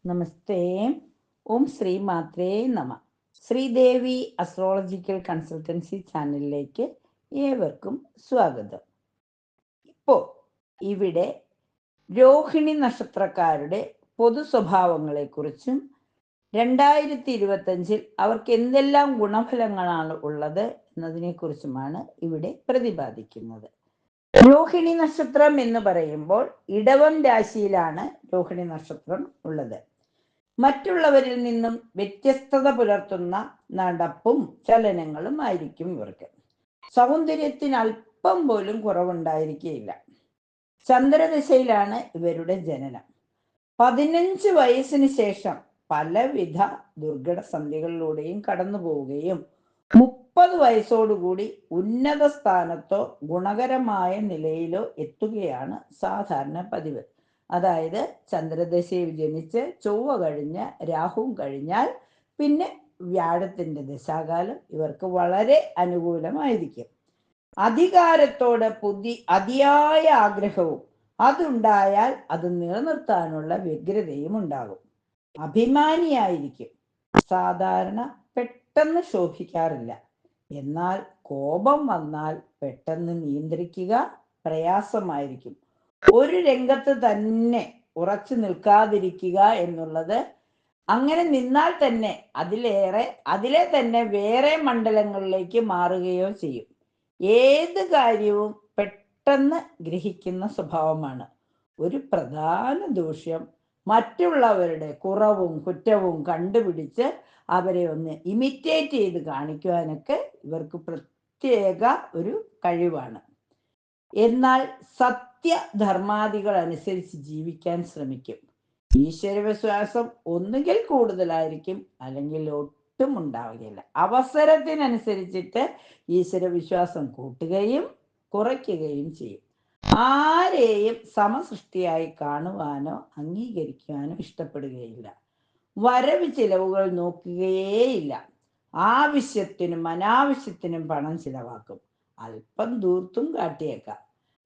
നമസ്തേ. ഓം ശ്രീ മാത്രേ നമ. Sridevi astrological consultancy ചാനലിലേക്ക് ഏവർക്കും സ്വാഗതം. ഇപ്പോൾ ഇവിടെ രോഹിണി നക്ഷത്രക്കാരുടെ പൊതു സ്വഭാവങ്ങളെക്കുറിച്ചും 2025 അവർക്ക് എന്തെല്ലാം ഗുണഫലങ്ങളാണ് ഉള്ളത് എന്നതിനെക്കുറിച്ചുമാണ് ഇവിടെ പ്രതിപാദിക്കുന്നത്. രോഹിണി നക്ഷത്രം എന്ന് പറയുമ്പോൾ ഇടവം രാശിയിലാണ് രോഹിണി നക്ഷത്രം ഉള്ളത്. മറ്റുള്ളവരിൽ നിന്നും വ്യത്യസ്തത പുലർത്തുന്ന നടപ്പും ചലനങ്ങളും ആയിരിക്കും ഇവർക്ക്. സൗന്ദര്യത്തിന് അല്പം പോലും കുറവുണ്ടായിരിക്കുകയില്ല. ചന്ദ്രദശയിലാണ് ഇവരുടെ ജനനം. 15 വയസ്സിന് ശേഷം പലവിധ ദുർഘട സന്ധികളിലൂടെയും കടന്നു പോവുകയും 30 വയസ്സോടുകൂടി ഉന്നത സ്ഥാനത്തോ ഗുണകരമായ നിലയിലോ എത്തുകയാണ് സാധാരണ പതിവ്. അതായത് ചന്ദ്രദശയിൽ ജനിച്ച് ചൊവ്വ കഴിഞ്ഞ് രാഹുവും കഴിഞ്ഞാൽ പിന്നെ വ്യാഴത്തിന്റെ ദശാകാലം ഇവർക്ക് വളരെ അനുകൂലമായിരിക്കും. അധികാരത്തോട് അതിയായ ആഗ്രഹവും അതുണ്ടായാൽ അത് നിലനിർത്താനുള്ള വ്യഗ്രതയും ഉണ്ടാകും. അഭിമാനിയായിരിക്കും. സാധാരണ പെട്ടെന്ന് ശോഭിക്കാറില്ല. എന്നാൽ കോപം വന്നാൽ പെട്ടെന്ന് നിയന്ത്രിക്കുക പ്രയാസമായിരിക്കും. ഒരു രംഗത്ത് തന്നെ ഉറച്ചു നിൽക്കാതിരിക്കുക എന്നുള്ളത്, അങ്ങനെ നിന്നാൽ തന്നെ അതിലെ തന്നെ വേറെ മണ്ഡലങ്ങളിലേക്ക് മാറുകയോ ചെയ്യും. ഏത് കാര്യവും പെട്ടെന്ന് ഗ്രഹിക്കുന്ന സ്വഭാവമാണ്. ഒരു പ്രധാന ദൂഷ്യം മറ്റുള്ളവരുടെ കുറവും കുറ്റവും കണ്ടുപിടിച്ച് അവരെ ഒന്ന് ഇമിറ്റേറ്റ് ചെയ്ത് കാണിക്കുവാനൊക്കെ ഇവർക്ക് പ്രത്യേക ഒരു കഴിവാണ്. എന്നാൽ സത്യധർമാദികൾ അനുസരിച്ച് ജീവിക്കാൻ ശ്രമിക്കും. ഈശ്വരവിശ്വാസം ഒന്നുകിൽ കൂടുതലായിരിക്കും, അല്ലെങ്കിൽ ഒട്ടും ഉണ്ടാവുകയില്ല. അവസരത്തിനനുസരിച്ചിട്ട് ഈശ്വരവിശ്വാസം കൂട്ടുകയും കുറയ്ക്കുകയും ചെയ്യും. ആരെയും സമസൃഷ്ടിയായി കാണുവാനോ അംഗീകരിക്കുവാനോ ഇഷ്ടപ്പെടുകയില്ല. വരവ് ചിലവുകൾ നോക്കുകയേയില്ല. ആവശ്യത്തിനും അനാവശ്യത്തിനും പണം ചിലവാക്കും. അല്പം ദൂർത്തും കാട്ടിയേക്കാം.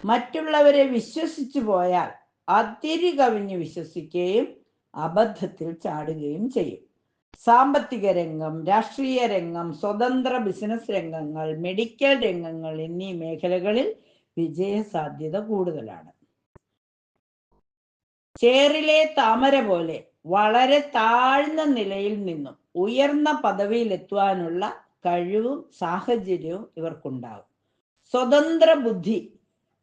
മറ്റുള്ളവരെ വിശ്വസിച്ചു പോയാൽ അതിര് കവിഞ്ഞ് വിശ്വസിക്കുകയും അബദ്ധത്തിൽ ചാടുകയും ചെയ്യും. സാമ്പത്തിക രംഗം, രാഷ്ട്രീയ രംഗം, സ്വതന്ത്ര ബിസിനസ് രംഗങ്ങൾ, മെഡിക്കൽ രംഗങ്ങൾ എന്നീ മേഖലകളിൽ വിജയ സാധ്യത കൂടുതലാണ്. ചേറിലെ താമര പോലെ വളരെ താഴ്ന്ന നിലയിൽ നിന്നും ഉയർന്ന പദവിയിലെത്തുവാനുള്ള കഴിവും സാഹചര്യവും ഇവർക്കുണ്ടാകും. സ്വതന്ത്ര ബുദ്ധി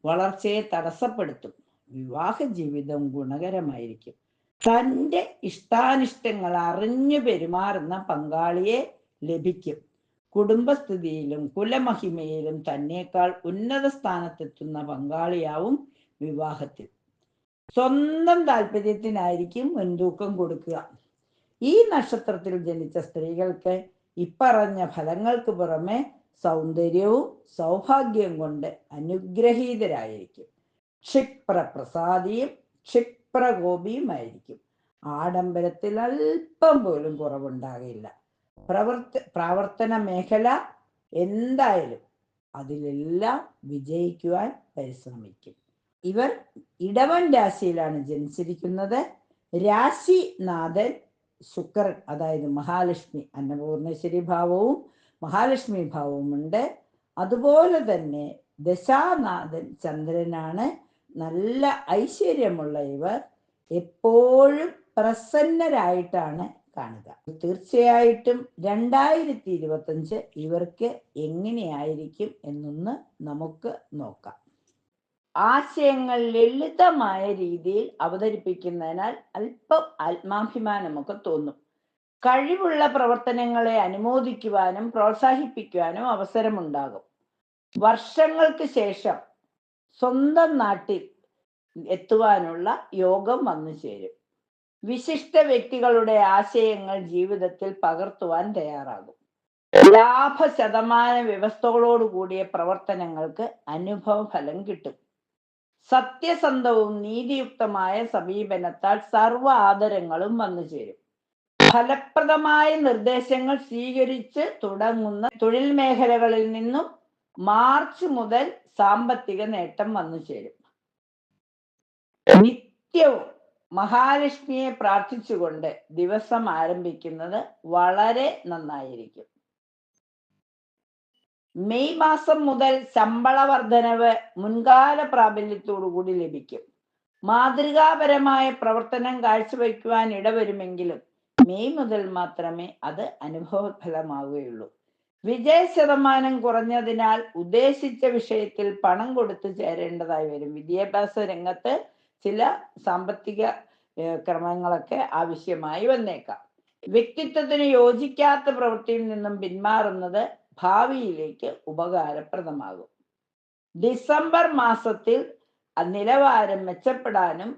വളർച്ചയെ തടസ്സപ്പെടുത്തും. വിവാഹ ജീവിതം ഗുണകരമായിരിക്കും. തൻ്റെ ഇഷ്ടാനിഷ്ടങ്ങൾ അറിഞ്ഞു പെരുമാറുന്ന പങ്കാളിയെ ലഭിക്കും. കുടുംബസ്ഥിതിയിലും കുലമഹിമയിലും തന്നേക്കാൾ ഉന്നത സ്ഥാനത്തെത്തുന്ന പങ്കാളിയാവും വിവാഹത്തിൽ. സ്വന്തം താല്പര്യത്തിനായിരിക്കും മുൻതൂക്കം കൊടുക്കുക. ഈ നക്ഷത്രത്തിൽ ജനിച്ച സ്ത്രീകൾക്ക് ഇപ്പറഞ്ഞ ഫലങ്ങൾക്ക് പുറമെ സൗന്ദര്യവും സൗഭാഗ്യവും കൊണ്ട് അനുഗ്രഹീതരായിരിക്കും. ക്ഷിപ്രപ്രസാദിയും ക്ഷിപ്രകോപിയുമായിരിക്കും. ആഡംബരത്തിൽ അല്പം പോലും കുറവുണ്ടാകില്ല. പ്രവർത്തന മേഖല എന്തായാലും അതിലെല്ലാം വിജയിക്കുവാൻ പരിശ്രമിക്കും. ഇവർ ഇടവൻ രാശിയിലാണ് ജനിച്ചിരിക്കുന്നത്. രാശിനാഥൻ ശുക്രൻ, അതായത് മഹാലക്ഷ്മി, അന്നപൂർണേശ്വരി ഭാവവും മഹാലക്ഷ്മി ഭാവവും ഉണ്ട്. അതുപോലെ തന്നെ ദശാനാഥൻ ചന്ദ്രനാണ്. നല്ല ഐശ്വര്യമുള്ള ഇവർ എപ്പോഴും പ്രസന്നരായിട്ടാണ് കാണുക. തീർച്ചയായിട്ടും 2025 ഇവർക്ക് എങ്ങനെയായിരിക്കും എന്നൊന്ന് നമുക്ക് നോക്കാം. ആശയങ്ങൾ ലളിതമായ രീതിയിൽ അവതരിപ്പിക്കുന്നതിനാൽ അല്പം ആത്മാഭിമാനമൊക്കെ തോന്നും. കഴിവുള്ള പ്രവർത്തനങ്ങളെ അനുമോദിക്കുവാനും പ്രോത്സാഹിപ്പിക്കുവാനും അവസരമുണ്ടാകും. വർഷങ്ങൾക്ക് ശേഷം സ്വന്തം നാട്ടിൽ എത്തുവാനുള്ള യോഗം വന്നു ചേരും. വിശിഷ്ട വ്യക്തികളുടെ ആശയങ്ങൾ ജീവിതത്തിൽ പകർത്തുവാൻ തയ്യാറാകും. ലാഭ ശതമാന വ്യവസ്ഥകളോടുകൂടിയ പ്രവർത്തനങ്ങൾക്ക് അനുഭവ ഫലം കിട്ടും. സത്യസന്ധവും നീതിയുക്തമായ സമീപനത്താൽ സർവ ആദരങ്ങളും വന്നു ചേരും. ഫലപ്രദമായ നിർദ്ദേശങ്ങൾ സ്വീകരിച്ച് തുടങ്ങുന്ന തൊഴിൽ മേഖലകളിൽ നിന്നും മാർച്ച് മുതൽ സാമ്പത്തിക നേട്ടം വന്നു ചേരും. നിത്യവും മഹാലക്ഷ്മിയെ പ്രാർത്ഥിച്ചുകൊണ്ട് ദിവസം ആരംഭിക്കുന്നത് വളരെ നന്നായിരിക്കും. മെയ് മാസം മുതൽ ശമ്പള വർധനവ് മുൻകാല പ്രാബല്യത്തോടുകൂടി ലഭിക്കും. മാതൃകാപരമായ പ്രവർത്തനം കാഴ്ചവെക്കുവാൻ ഇടവരുമെങ്കിലും മെയ് മുതൽ മാത്രമേ അത് അനുഭവഫലമാവുകയുള്ളൂ. വിജയ ശതമാനം കുറഞ്ഞതിനാൽ ഉദ്ദേശിച്ച വിഷയത്തിൽ പണം കൊടുത്തു ചേരേണ്ടതായി വരും. വിദ്യാഭ്യാസ രംഗത്ത് ചില സാമ്പത്തിക ക്രമങ്ങളൊക്കെ ആവശ്യമായി വന്നേക്കാം. വ്യക്തിത്വത്തിന് യോജിക്കാത്ത പ്രവൃത്തിയിൽ നിന്നും പിന്മാറുന്നത് ഭാവിയിലേക്ക് ഉപകാരപ്രദമാകും. ഡിസംബർ മാസത്തിൽ നിലവാരം മെച്ചപ്പെടാനും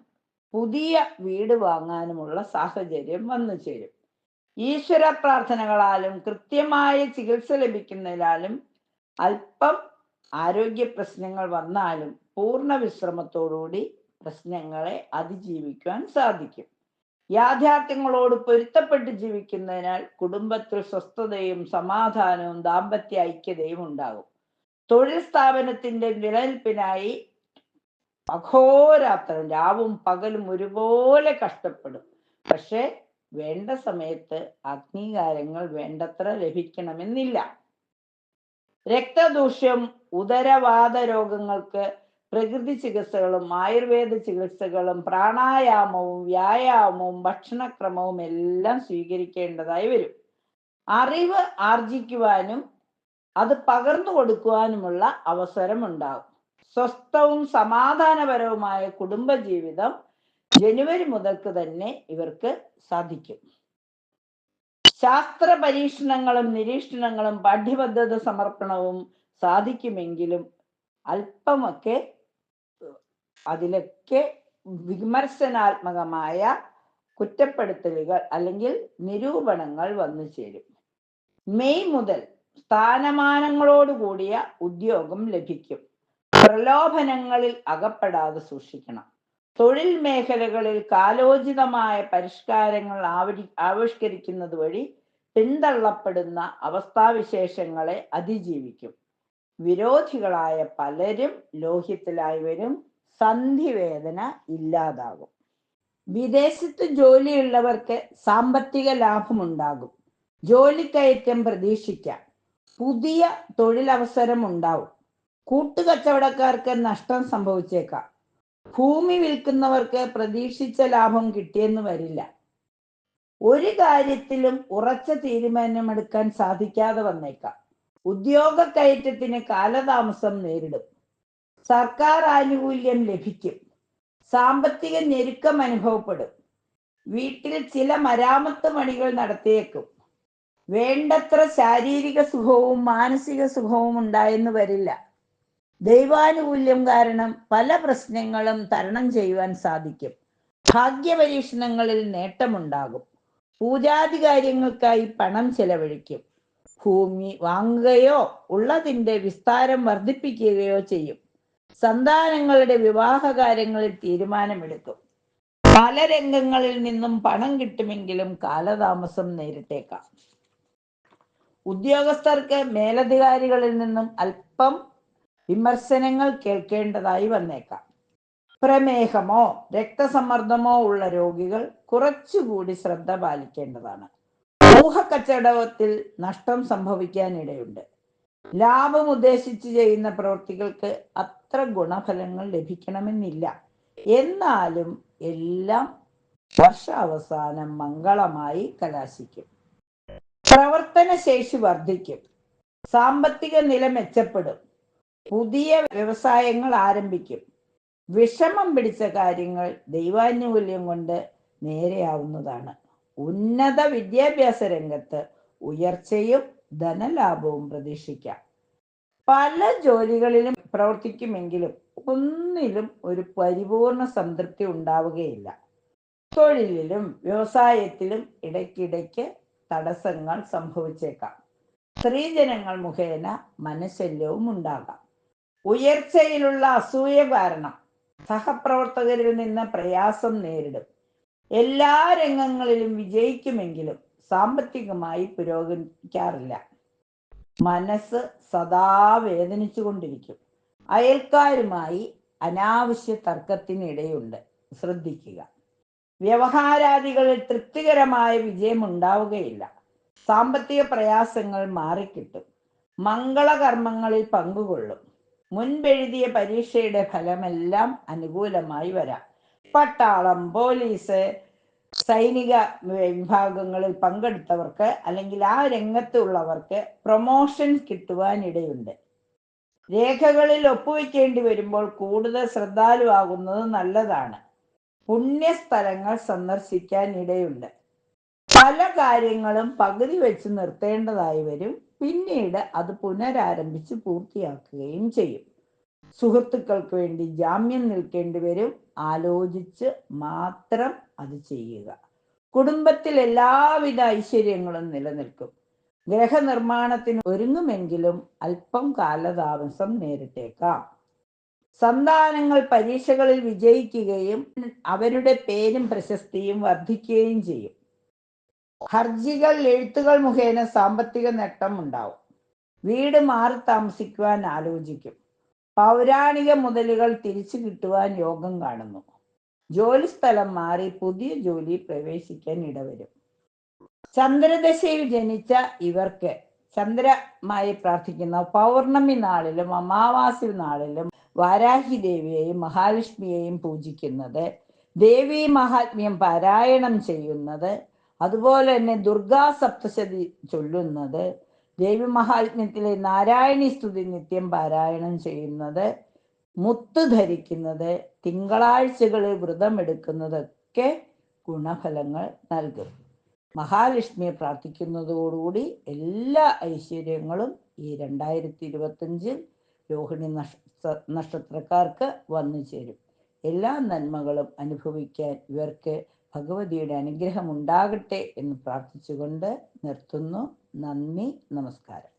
പുതിയ വീട് വാങ്ങാനുമുള്ള സാഹചര്യം വന്നു ചേരും. ഈശ്വര പ്രാർത്ഥനകളാലും കൃത്യമായ ചികിത്സ ലഭിക്കുന്നതിനാലും അല്പം ആരോഗ്യ പ്രശ്നങ്ങൾ വന്നാലും പൂർണ്ണ വിശ്രമത്തോടുകൂടി പ്രശ്നങ്ങളെ അതിജീവിക്കുവാൻ സാധിക്കും. യാഥാർത്ഥ്യങ്ങളോട് പൊരുത്തപ്പെട്ട് ജീവിക്കുന്നതിനാൽ കുടുംബത്തിൽ സ്വസ്ഥതയും സമാധാനവും ദാമ്പത്യ ഐക്യതയും ഉണ്ടാകും. തൊഴിൽ സ്ഥാപനത്തിന്റെ നിലനിൽപ്പിനായി അഹോരാത്രം രാവും പകലും ഒരുപോലെ കഷ്ടപ്പെടും. പക്ഷെ വേണ്ട സമയത്ത് അംഗീകാരങ്ങൾ വേണ്ടത്ര ലഭിക്കണമെന്നില്ല. രക്തദൂഷ്യം, ഉദരവാത രോഗങ്ങൾക്ക് പ്രകൃതി ചികിത്സകളും ആയുർവേദ ചികിത്സകളും പ്രാണായാമവും വ്യായാമവും ഭക്ഷണക്രമവും എല്ലാം സ്വീകരിക്കേണ്ടതായി വരും. അറിവ് ആർജിക്കുവാനും അത് പകർന്നു കൊടുക്കുവാനുമുള്ള അവസരമുണ്ടാകും. സ്വസ്ഥവും സമാധാനപരവുമായ കുടുംബജീവിതം ജനുവരി മുതൽക്ക് തന്നെ ഇവർക്ക് സാധിക്കും. ശാസ്ത്ര പരീക്ഷണങ്ങളും നിരീക്ഷണങ്ങളും പാഠ്യപദ്ധതി സമർപ്പണവും സാധിക്കുമെങ്കിലും അല്പമൊക്കെ അതിലൊക്കെ വിമർശനാത്മകമായ കുറ്റപ്പെടുത്തലുകൾ അല്ലെങ്കിൽ നിരൂപണങ്ങൾ വന്നു ചേരും. മെയ് മുതൽ സ്ഥാനമാനങ്ങളോടുകൂടിയ ഉദ്യോഗം ലഭിക്കും. പ്രലോഭനങ്ങളിൽ അകപ്പെടാതെ സൂക്ഷിക്കണം. തൊഴിൽ മേഖലകളിൽ കാലോചിതമായ പരിഷ്കാരങ്ങൾ ആവിഷ്കരിക്കുന്നത് വഴി പിന്തള്ളപ്പെടുന്ന അവസ്ഥാവിശേഷങ്ങളെ അതിജീവിക്കും. വിരോധികളായ പലരും ലോഹ്യത്തിലായി വരും. സന്ധിവേദന ഇല്ലാതാകും. വിദേശത്ത് ജോലിയുള്ളവർക്ക് സാമ്പത്തിക ലാഭമുണ്ടാകും. ജോലിക്കയറ്റം പ്രതീക്ഷിക്കാം. പുതിയ തൊഴിലവസരം ഉണ്ടാവും. കൂട്ടുകച്ചവടക്കാർക്ക് നഷ്ടം സംഭവിച്ചേക്കാം. ഭൂമി വിൽക്കുന്നവർക്ക് പ്രതീക്ഷിച്ച ലാഭം കിട്ടിയെന്ന് വരില്ല. ഒരു കാര്യത്തിലും ഉറച്ച തീരുമാനമെടുക്കാൻ സാധിക്കാതെ വന്നേക്കാം. ഉദ്യോഗ കയറ്റത്തിന് കാലതാമസം നേരിടും. സർക്കാർ ആനുകൂല്യം ലഭിക്കും. സാമ്പത്തിക ഞെരുക്കം അനുഭവപ്പെടും. വീട്ടിൽ ചില മരാമത്ത് പണികൾ നടത്തിയേക്കും. വേണ്ടത്ര ശാരീരിക സുഖവും മാനസിക സുഖവും ഉണ്ടായെന്ന് വരില്ല. ദൈവാനുകൂല്യം കാരണം പല പ്രശ്നങ്ങളും തരണം ചെയ്യുവാൻ സാധിക്കും. ഭാഗ്യപരീക്ഷണങ്ങളിൽ നേട്ടമുണ്ടാകും. പൂജാതി കാര്യങ്ങൾക്കായി പണം ചെലവഴിക്കും. ഭൂമി വാങ്ങുകയോ ഉള്ളതിൻ്റെ വിസ്താരം വർദ്ധിപ്പിക്കുകയോ ചെയ്യും. സന്താനങ്ങളുടെ വിവാഹ കാര്യങ്ങളിൽ തീരുമാനമെടുക്കും. പല രംഗങ്ങളിൽ നിന്നും പണം കിട്ടുമെങ്കിലും കാലതാമസം നേരിട്ടേക്കാം. ഉദ്യോഗസ്ഥർക്ക് മേലധികാരികളിൽ നിന്നും അല്പം വിമർശനങ്ങൾ കേൾക്കേണ്ടതായി വന്നേക്കാം. പ്രമേഹമോ രക്തസമ്മർദ്ദമോ ഉള്ള രോഗികൾ കുറച്ചുകൂടി ശ്രദ്ധ പാലിക്കേണ്ടതാണ്. ഊഹക്കച്ചവടത്തിൽ നഷ്ടം സംഭവിക്കാനിടയുണ്ട്. ലാഭം ഉദ്ദേശിച്ച് ചെയ്യുന്ന പ്രവൃത്തികൾക്ക് അത്ര ഗുണഫലങ്ങൾ ലഭിക്കണമെന്നില്ല. എന്നാലും എല്ലാം വർഷാവസാനം മംഗളമായി കലാശിക്കും. പ്രവർത്തന ശേഷി വർദ്ധിക്കും. സാമ്പത്തിക നില മെച്ചപ്പെടും. പുതിയ വ്യവസായങ്ങൾ ആരംഭിക്കും. വിഷമം പിടിച്ച കാര്യങ്ങൾ ദൈവാനുകൂല്യം കൊണ്ട് നേരെയാവുന്നതാണ്. ഉന്നത വിദ്യാഭ്യാസ രംഗത്ത് ഉയർച്ചയും ധനലാഭവും പ്രതീക്ഷിക്കാം. പല ജോലികളിലും പ്രവർത്തിക്കുമെങ്കിലും ഒന്നിലും ഒരു പരിപൂർണ സംതൃപ്തി ഉണ്ടാവുകയില്ല. തൊഴിലിലും വ്യവസായത്തിലും ഇടയ്ക്കിടയ്ക്ക് തടസ്സങ്ങൾ സംഭവിച്ചേക്കാം. സ്ത്രീജനങ്ങൾ മുഖേന മനശല്യവും ഉണ്ടാകാം. ഉയർച്ചയിലുള്ള അസൂയ കാരണം സഹപ്രവർത്തകരിൽ നിന്ന് പ്രയാസം നേരിടും. എല്ലാ രംഗങ്ങളിലും വിജയിക്കുമെങ്കിലും സാമ്പത്തികമായി പുരോഗമിക്കാറില്ല. മനസ്സ് സദാ വേദനിച്ചു കൊണ്ടിരിക്കും. അയൽക്കാരുമായി അനാവശ്യ തർക്കത്തിനിടയുണ്ട്. ശ്രദ്ധിക്കുക. വ്യവഹാരാദികളിൽ തൃപ്തികരമായ വിജയം ഉണ്ടാവുകയില്ല. സാമ്പത്തിക പ്രയാസങ്ങൾ മാറിക്കിട്ടും. മംഗളകർമ്മങ്ങളിൽ പങ്കുകൊള്ളും. മുൻപെഴുതിയ പരീക്ഷയുടെ ഫലമെല്ലാം അനുകൂലമായി വരാം. പട്ടാളം, പോലീസ്, സൈനിക വിഭാഗങ്ങളിൽ പങ്കെടുത്തവർക്ക് അല്ലെങ്കിൽ ആ രംഗത്തുള്ളവർക്ക് പ്രൊമോഷൻ കിട്ടുവാനിടയുണ്ട്. രേഖകളിൽ ഒപ്പുവെക്കേണ്ടി വരുമ്പോൾ കൂടുതൽ ശ്രദ്ധാലുവാകുന്നത് നല്ലതാണ്. പുണ്യസ്ഥലങ്ങൾ സന്ദർശിക്കാൻ ഇടയുണ്ട്. പല കാര്യങ്ങളും പകുതി വെച്ച് നിർത്തേണ്ടതായി വരും. പിന്നീട് അത് പുനരാരംഭിച്ച് പൂർത്തിയാക്കുകയും ചെയ്യും. സുഹൃത്തുക്കൾക്ക് വേണ്ടി ജാമ്യം നിൽക്കേണ്ടി വരും. ആലോചിച്ച് മാത്രം അത് ചെയ്യുക. കുടുംബത്തിൽ എല്ലാവിധ ഐശ്വര്യങ്ങളും നിലനിൽക്കും. ഗ്രഹനിർമ്മാണത്തിന് ഒരുങ്ങുമെങ്കിലും അല്പം കാലതാമസം നേരിട്ടേക്കാം. സന്താനങ്ങൾ പരീക്ഷകളിൽ വിജയിക്കുകയും അവരുടെ പേരും പ്രശസ്തിയും വർദ്ധിക്കുകയും ചെയ്യും. ഹർജികൾ, എഴുത്തുകൾ മുഖേന സാമ്പത്തിക നേട്ടം ഉണ്ടാവും. വീട് മാറി താമസിക്കുവാൻ ആലോചിക്കും. പൗരാണിക മുതലുകൾ തിരിച്ചു കിട്ടുവാൻ യോഗം കാണുന്നു. ജോലിസ്ഥലം മാറി പുതിയ ജോലി പ്രവേശിക്കാൻ ഇടവരും. ചന്ദ്രദശയിൽ ജനിച്ച ഇവർക്ക് ചന്ദ്രമായി പ്രാർത്ഥിക്കുന്ന പൗർണമി നാളിലും അമാവാസി നാളിലും വാരാഹി ദേവിയെയും മഹാലക്ഷ്മിയെയും പൂജിക്കുന്നത്, ദേവീ മഹാത്മ്യം പാരായണം ചെയ്യുന്നത്, അതുപോലെ തന്നെ ദുർഗാ സപ്തശതി ചൊല്ലുന്നത്, ദേവി മഹാത്മ്യത്തിലെ നാരായണീ സ്തുതി നിത്യം പാരായണം ചെയ്യുന്നത്, മുത്ത് ധരിക്കുന്നത്, തിങ്കളാഴ്ചകളിൽ വ്രതമെടുക്കുന്നതൊക്കെ ഗുണഫലങ്ങൾ നൽകും. മഹാലക്ഷ്മിയെ പ്രാർത്ഥിക്കുന്നതോടുകൂടി എല്ലാ ഐശ്വര്യങ്ങളും ഈ 2025 രോഹിണി നക്ഷത്രക്കാർക്ക് വന്നു ചേരും. എല്ലാ നന്മകളും അനുഭവിക്കാൻ ഇവർക്ക് ഭഗവതിയുടെ അനുഗ്രഹം ഉണ്ടാകട്ടെ എന്ന് പ്രാർത്ഥിച്ചുകൊണ്ട് നിർത്തുന്നു. നന്ദി, നമസ്കാരം.